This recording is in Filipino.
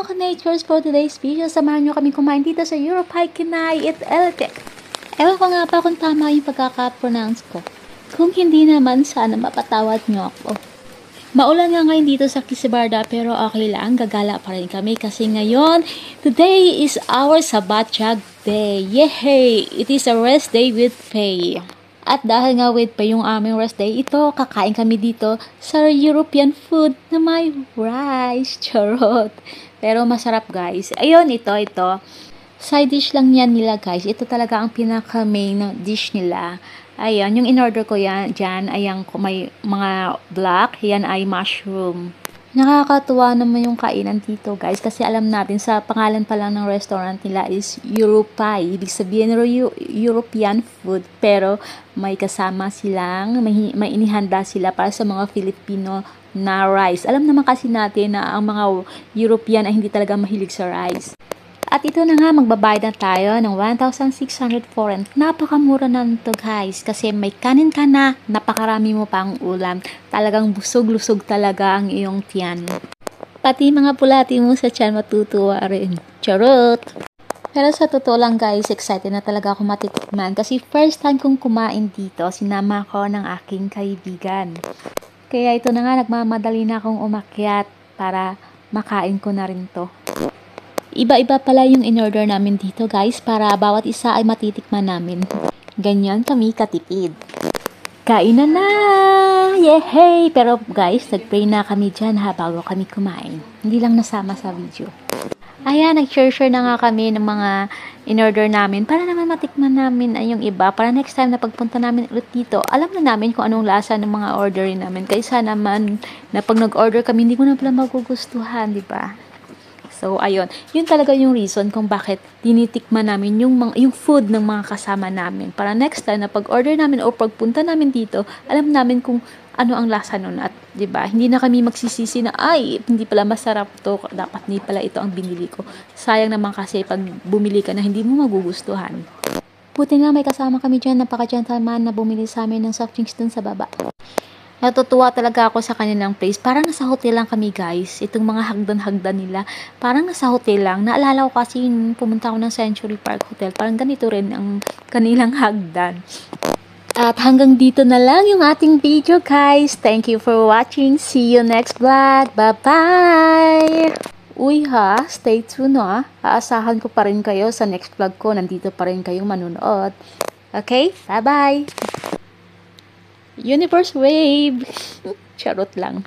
mga ka-natures, for today's video, samahan nyo kami kumain dito sa Europay Kinay at Eltek. Ewan ko nga pa kung tama yung pagkaka-pronounce ko. Kung hindi naman, sana mapatawad nyo ako. Maulan nga ngayon dito sa Kisibarda pero okay lang, gagala pa rin kami kasi ngayon, today is our Sabatiyag Day. Yay! It is a rest day with pay. At dahil nga with pay yung aming rest day, ito, kakain kami dito sa European food na may rice. Charot! Pero masarap guys. Ayun, ito. Side dish lang yan nila guys. Ito talaga ang pinaka-main na dish nila. Ayan, yung in-order ko yan, dyan, ayan, may mga black, yan ay mushroom. Nakakatuwa naman yung kainan dito guys, kasi alam natin sa pangalan pa lang ng restaurant nila is Europay. Ibig sabihin European food, pero may kasama silang, may inihanda sila para sa mga Filipino na rice. Alam naman kasi natin na ang mga European ay hindi talaga mahilig sa rice. At ito na nga, magbabayad na tayo ng 1,600 foreign. Napakamura na nito guys. Kasi may kanin ka na, napakarami mo pang ulam. Talagang busog-lusog talaga ang iyong tiyan. Pati mga pulati mo sa tiyan matutuwa rin. Charot! Pero sa totoo lang guys, excited na talaga ako matitikman. Kasi first time kong kumain dito, sinama ko ng aking kaibigan. Kaya ito na nga, nagmamadali na akong umakyat para makain ko na rin to. Iba-iba pala yung in-order namin dito guys para bawat isa ay matitikman namin. Ganyan kami katipid. Kainan na! Yehey! Pero guys, nag-pray na kami dyan bago kami kumain. Hindi lang nasama sa video. Ayan, nag-share na nga kami ng mga in-order namin para naman matikman namin ay yung iba. Para next time na pagpunta namin ulit dito, alam na namin kung anong lasa ng mga orderin namin. Kaysa naman na pag nag-order kami, hindi ko na pala magugustuhan, di ba? So, ayun. Yun talaga yung reason kung bakit tinitikman namin yung food ng mga kasama namin. Para next time na pag-order namin o pagpunta namin dito, alam namin kung ano ang lasa nun. At, diba, hindi na kami magsisisi na, ay, hindi pala masarap to. Dapat hindi pala ito ang binili ko. Sayang naman kasi pag bumili ka na hindi mo magugustuhan. Buti nga may kasama kami dyan, napaka-gentleman na bumili sa amin ng soft drinks dun sa baba. Natutuwa talaga ako sa kanilang place. Parang nasa hotel lang kami guys. Itong mga hagdan-hagdan nila. Parang nasa hotel lang. Naalala ko kasi pumunta ako ng Century Park Hotel. Parang ganito rin ang kanilang hagdan. At hanggang dito na lang yung ating video guys. Thank you for watching. See you next vlog. Bye-bye! Uy ha, stay tuned ha. Aasahan ko pa rin kayo sa next vlog ko. Nandito pa rin kayong manunood. Okay? Bye-bye! Universe wave! Charot lang.